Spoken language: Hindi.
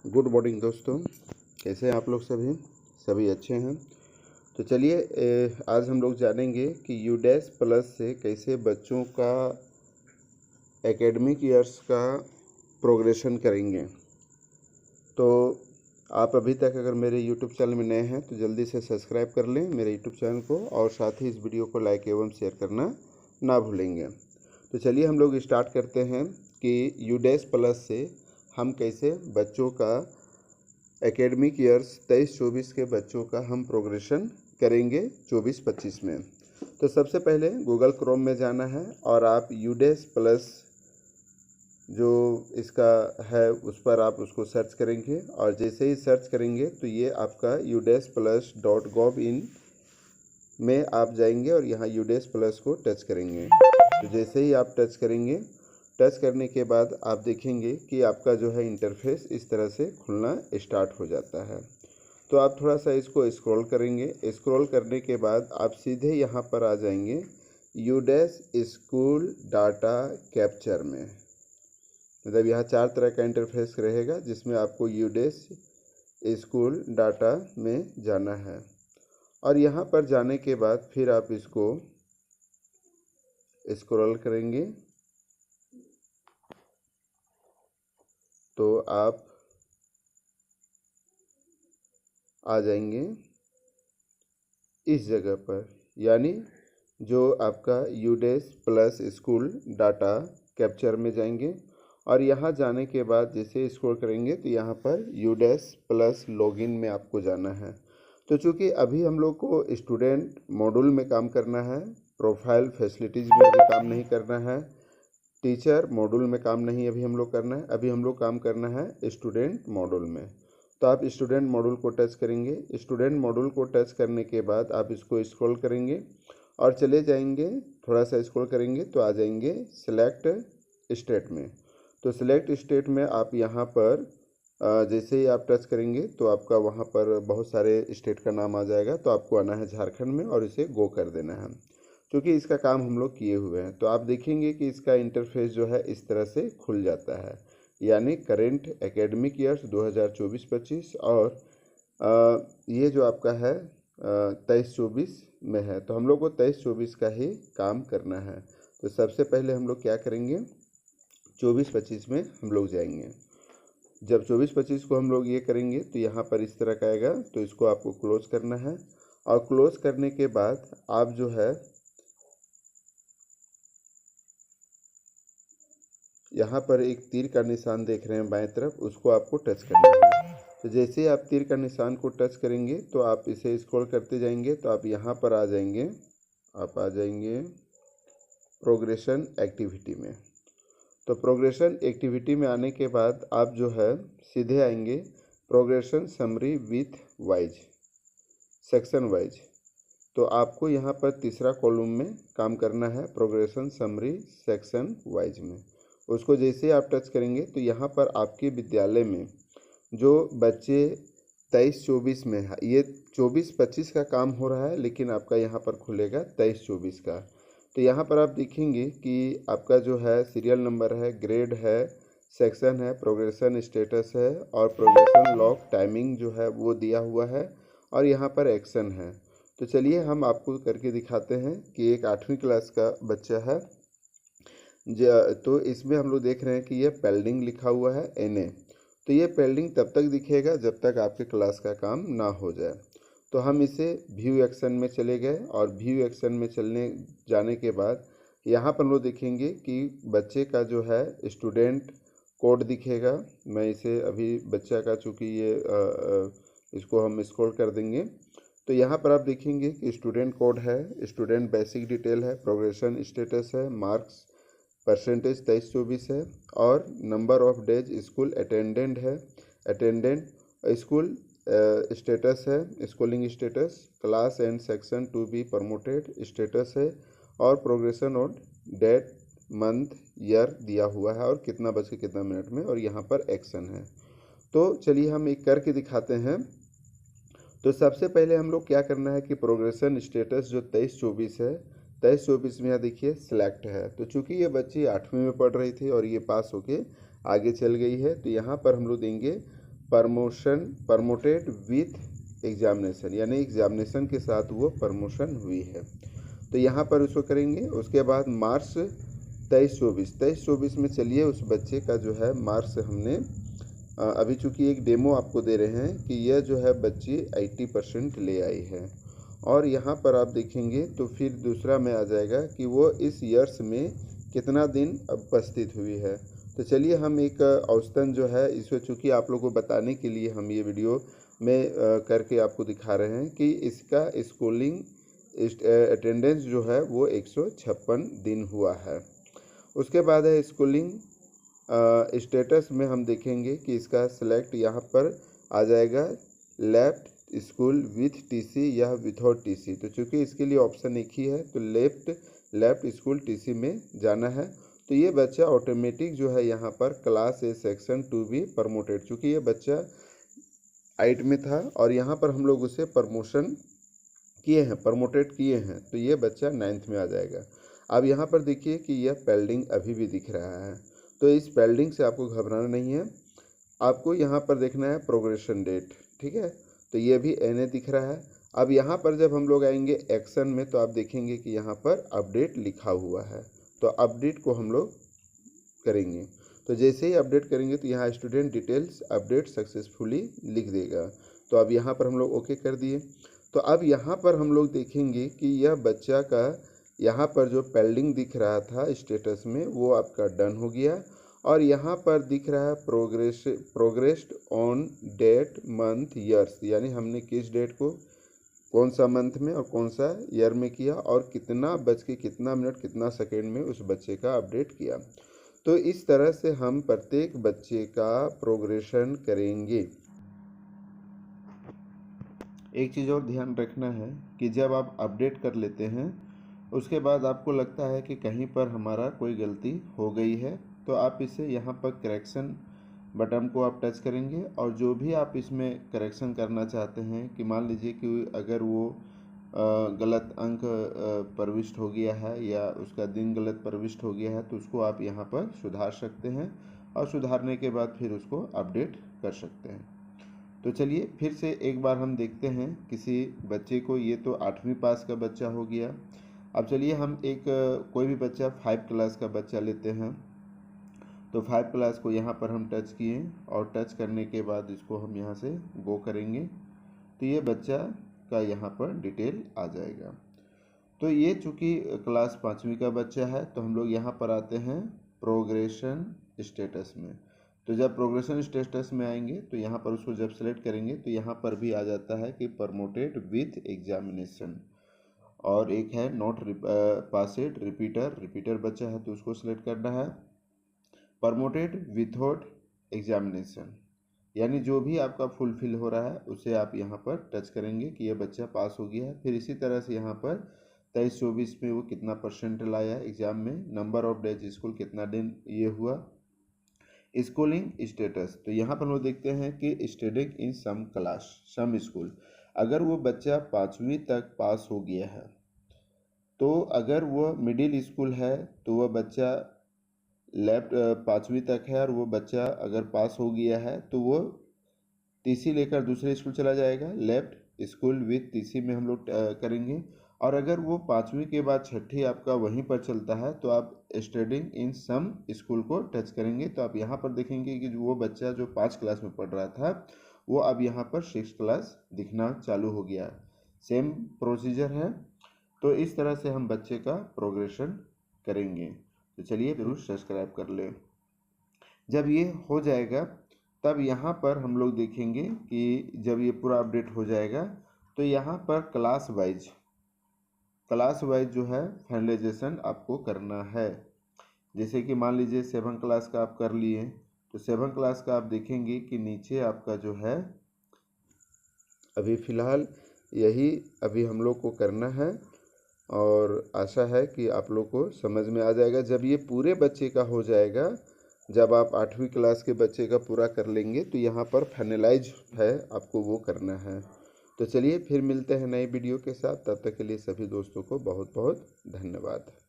गुड मॉर्निंग दोस्तों, कैसे हैं आप लोग? सभी अच्छे हैं। तो चलिए आज हम लोग जानेंगे कि यूडेस प्लस से कैसे बच्चों का एकेडमिक ईयर्स का प्रोग्रेशन करेंगे। तो आप अभी तक अगर मेरे यूट्यूब चैनल में नए हैं तो जल्दी से सब्सक्राइब कर लें मेरे यूट्यूब चैनल को, और साथ ही इस वीडियो को लाइक एवं शेयर करना ना भूलेंगे। तो चलिए हम लोग स्टार्ट करते हैं कि यूडेस प्लस से हम कैसे बच्चों का एकेडमिक ईयर्स 23-24 के बच्चों का हम प्रोग्रेशन करेंगे 24-25 में। तो सबसे पहले गूगल क्रोम में जाना है और आप यूडेस प्लस जो इसका है उस पर आप उसको सर्च करेंगे, और जैसे ही सर्च करेंगे तो ये आपका udesplus.gov.in में आप जाएंगे और यहाँ यूडेस प्लस को टच करेंगे। तो जैसे ही आप टच करेंगे, टच करने के बाद आप देखेंगे कि आपका जो है इंटरफेस इस तरह से खुलना स्टार्ट हो जाता है। तो आप थोड़ा सा इसको स्क्रॉल करेंगे। स्क्रॉल करने के बाद आप सीधे यहाँ पर आ जाएंगे यूडेस स्कूल डाटा कैप्चर में। मतलब यहाँ 4 तरह का इंटरफेस रहेगा जिसमें आपको यूडेस स्कूल डाटा में जाना है, और यहाँ पर जाने के बाद फिर आप इसको स्क्रॉल करेंगे तो आप आ जाएंगे इस जगह पर, यानी जो आपका यूडेस प्लस स्कूल डाटा कैप्चर में जाएंगे। और यहाँ जाने के बाद जैसे स्क्रॉल करेंगे तो यहाँ पर यूडेस प्लस लॉगिन में आपको जाना है। तो चूँकि अभी हम लोग को स्टूडेंट मॉड्यूल में काम करना है, प्रोफाइल फैसिलिटीज़ में अभी काम नहीं करना है, टीचर मॉड्यूल में काम नहीं अभी हम लोग करना है, अभी हम लोग काम करना है स्टूडेंट मॉड्यूल में। तो आप स्टूडेंट मॉड्यूल को टच करेंगे। स्टूडेंट मॉड्यूल को टच करने के बाद आप इसको स्क्रॉल करेंगे और चले जाएंगे, थोड़ा सा स्क्रॉल करेंगे तो आ जाएंगे सिलेक्ट स्टेट में। तो सिलेक्ट स्टेट में आप यहाँ पर जैसे ही आप टच करेंगे तो आपका वहाँ पर बहुत सारे स्टेट का नाम आ जाएगा। तो आपको आना है झारखंड में और इसे गो कर देना है, क्योंकि इसका काम हम लोग किए हुए हैं। तो आप देखेंगे कि इसका इंटरफेस जो है इस तरह से खुल जाता है, यानी करेंट एकेडमिक ईयर्स 2024-25, और ये जो आपका है 23-24 में है। तो हम लोग को 23-24 का ही काम करना है। तो सबसे पहले हम लोग क्या करेंगे, 24-25 में हम लोग जाएंगे। जब 24-25 को हम लोग ये करेंगे तो यहाँ पर इस तरह का आएगा, तो इसको आपको क्लोज करना है। और क्लोज करने के बाद आप जो है यहाँ पर एक तीर का निशान देख रहे हैं बाएं तरफ, उसको आपको टच करना है। तो जैसे ही आप तीर का निशान को टच करेंगे तो आप इसे स्क्रॉल करते जाएंगे तो आप यहाँ पर आ जाएंगे, प्रोग्रेशन एक्टिविटी में। तो प्रोग्रेशन एक्टिविटी में आने के बाद आप जो है सीधे आएंगे progression summary with wise, section wise. तो आपको यहाँ पर तीसरा कॉलम में काम करना है, प्रोग्रेशन समरी सेक्शन वाइज में। उसको जैसे आप टच करेंगे तो यहाँ पर आपके विद्यालय में जो बच्चे 23-24 में है, ये 24-25 का काम हो रहा है, लेकिन आपका यहाँ पर खुलेगा 23-24 का। तो यहाँ पर आप देखेंगे कि आपका जो है सीरियल नंबर है, ग्रेड है, सेक्शन है, प्रोग्रेशन स्टेटस है, और प्रोग्रेशन लॉग टाइमिंग जो है वो दिया हुआ है, और यहाँ पर एक्शन है। तो चलिए हम आपको करके दिखाते हैं कि एक 8वीं क्लास का बच्चा है तो इसमें हम लोग देख रहे हैं कि ये पेल्डिंग लिखा हुआ है NA। तो ये पेल्डिंग तब तक दिखेगा जब तक आपके क्लास का काम ना हो जाए। तो हम इसे व्यू एक्शन में चले गए, और व्यू एक्शन में जाने के बाद यहाँ पर हम लोग देखेंगे कि बच्चे का जो है स्टूडेंट कोड दिखेगा। मैं इसे अभी बच्चा का चूँकि ये इसको हम स्क्रॉल कर देंगे तो यहाँ पर आप देखेंगे कि स्टूडेंट कोड है, स्टूडेंट बेसिक डिटेल है, प्रोग्रेशन स्टेटस है, मार्क्स परसेंटेज 23-24 है, और number of days school attendant है, अटेंडेंट स्कूल स्टेटस है, schooling status, class and section to be promoted status है, और progression on date month year दिया हुआ है, और कितना बज के कितना मिनट में, और यहाँ पर एक्शन है। तो चलिए हम एक करके दिखाते हैं। तो सबसे पहले हम लोग क्या करना है कि प्रोग्रेशन स्टेटस जो 23-24 है, 23-24 में यहाँ देखिए सिलेक्ट है। तो चूंकि ये बच्ची 8वीं में पढ़ रही थी और ये पास होके आगे चल गई है, तो यहाँ पर हम लोग देंगे प्रमोटेड विथ एग्जामिनेशन, यानी एग्जामिनेशन के साथ वो प्रमोशन हुई है। तो यहाँ पर उसको करेंगे। उसके बाद मार्क्स 23-24 में चलिए उस बच्चे का जो है मार्क्स हमने अभी चूँकि एक डेमो आपको दे रहे हैं कि यह जो है बच्ची 80% ले आई है। और यहाँ पर आप देखेंगे तो फिर दूसरा में आ जाएगा कि वो इस ईयर्स में कितना दिन उपस्थित हुई है। तो चलिए हम एक औसतन जो है इसको चूँकि आप लोगों को बताने के लिए हम ये वीडियो में करके आपको दिखा रहे हैं कि इसका स्कूलिंग अटेंडेंस जो है वो 156 दिन हुआ है। उसके बाद है स्कूलिंग स्टेटस में हम देखेंगे कि इसका सेलेक्ट यहाँ पर आ जाएगा लेफ्ट स्कूल विथ टीसी या विथआउट टीसी। तो चूँकि इसके लिए ऑप्शन एक ही है तो लेफ्ट स्कूल टीसी में जाना है। तो ये बच्चा ऑटोमेटिक जो है यहाँ पर क्लास ए सेक्शन 2 भी प्रमोटेड, चूँकि ये बच्चा 8 में था और यहाँ पर हम लोग उसे प्रमोटेड किए हैं, तो ये बच्चा 9th में आ जाएगा। अब यहाँ पर देखिए कि यह पेल्डिंग अभी भी दिख रहा है, तो इस पेल्डिंग से आपको घबराना नहीं है। आपको यहाँ पर देखना है प्रोग्रेशन डेट, ठीक है। तो ये भी NA दिख रहा है। अब यहाँ पर जब हम लोग आएंगे एक्शन में तो आप देखेंगे कि यहाँ पर अपडेट लिखा हुआ है, तो अपडेट को हम लोग करेंगे। तो जैसे ही अपडेट करेंगे तो यहाँ स्टूडेंट डिटेल्स अपडेट सक्सेसफुली लिख देगा। तो अब यहाँ पर हम लोग ओके कर दिए। तो अब यहाँ पर हम लोग देखेंगे कि यह बच्चा का यहाँ पर जो पेंडिंग दिख रहा था स्टेटस में वो आपका डन हो गया। और यहाँ पर दिख रहा है progressed on date month years, यानी हमने किस डेट को कौन सा मंथ में और कौन सा ईयर में किया और कितना बज के कितना मिनट कितना सेकेंड में उस बच्चे का अपडेट किया। तो इस तरह से हम प्रत्येक बच्चे का प्रोग्रेशन करेंगे। एक चीज़ और ध्यान रखना है कि जब आप अपडेट कर लेते हैं उसके बाद आपको लगता है कि कहीं पर हमारा कोई गलती हो गई है, तो आप इसे यहाँ पर करेक्शन बटन को आप टच करेंगे और जो भी आप इसमें करेक्शन करना चाहते हैं कि मान लीजिए कि अगर वो गलत अंक प्रविष्ट हो गया है या उसका दिन गलत प्रविष्ट हो गया है तो उसको आप यहाँ पर सुधार सकते हैं और सुधारने के बाद फिर उसको अपडेट कर सकते हैं। तो चलिए फिर से एक बार हम देखते हैं किसी बच्चे को। ये तो 8वीं पास का बच्चा हो गया। अब चलिए हम एक कोई भी बच्चा 5 क्लास का बच्चा लेते हैं। तो 5 क्लास को यहाँ पर हम टच किए और टच करने के बाद इसको हम यहाँ से गो करेंगे तो ये बच्चा का यहाँ पर डिटेल आ जाएगा। तो ये चूँकि क्लास 5वीं का बच्चा है तो हम लोग यहाँ पर आते हैं प्रोग्रेशन स्टेटस में। तो जब प्रोग्रेशन स्टेटस में आएंगे तो यहाँ पर उसको जब सेलेक्ट करेंगे तो यहाँ पर भी आ जाता है कि प्रमोटेड विथ एग्जामिनेशन, और एक है नॉट पासेड रिपीटर बच्चा है तो उसको सेलेक्ट करना है। प्रमोटेड विथआउट एग्जामिनेशन, यानी जो भी आपका फुलफिल हो रहा है उसे आप यहाँ पर टच करेंगे कि यह बच्चा पास हो गया है। फिर इसी तरह से यहाँ पर 23-24 में वो कितना परसेंट लाया एग्जाम में, नंबर ऑफ डेज स्कूल कितना दिन ये हुआ, स्कूलिंग स्टेटस। तो यहाँ पर हम लोग देखते हैं कि स्टडिंग इन सम स्कूल, अगर वो बच्चा 5वीं तक पास हो गया है तो अगर वो मिडिल स्कूल है तो वह बच्चा लेफ्ट 5वीं तक है और वो बच्चा अगर पास हो गया है तो वो टीसी लेकर दूसरे स्कूल चला जाएगा, लेफ्ट स्कूल विथ टीसी में हम लोग करेंगे। और अगर वो 5वीं के बाद 6ठी आपका वहीं पर चलता है तो आप स्टडिंग इन सम स्कूल को टच करेंगे। तो आप यहाँ पर देखेंगे कि वो बच्चा जो 5 क्लास में पढ़ रहा था वो अब यहाँ पर 6 क्लास दिखना चालू हो गया। सेम प्रोसीजर है। तो इस तरह से हम बच्चे का प्रोग्रेशन करेंगे। तो चलिए जरूर सब्सक्राइब कर लें। जब ये हो जाएगा तब यहाँ पर हम लोग देखेंगे कि जब ये पूरा अपडेट हो जाएगा तो यहाँ पर क्लास वाइज जो है फाइनलाइजेशन आपको करना है। जैसे कि मान लीजिए 7 क्लास का आप कर लिए तो 7 क्लास का आप देखेंगे कि नीचे आपका जो है अभी फ़िलहाल यही अभी हम लोग को करना है और आशा है कि आप लोग को समझ में आ जाएगा। जब ये पूरे बच्चे का हो जाएगा, जब आप 8वीं क्लास के बच्चे का पूरा कर लेंगे तो यहाँ पर फाइनलाइज है आपको वो करना है। तो चलिए फिर मिलते हैं नए वीडियो के साथ, तब तक के लिए सभी दोस्तों को बहुत बहुत धन्यवाद।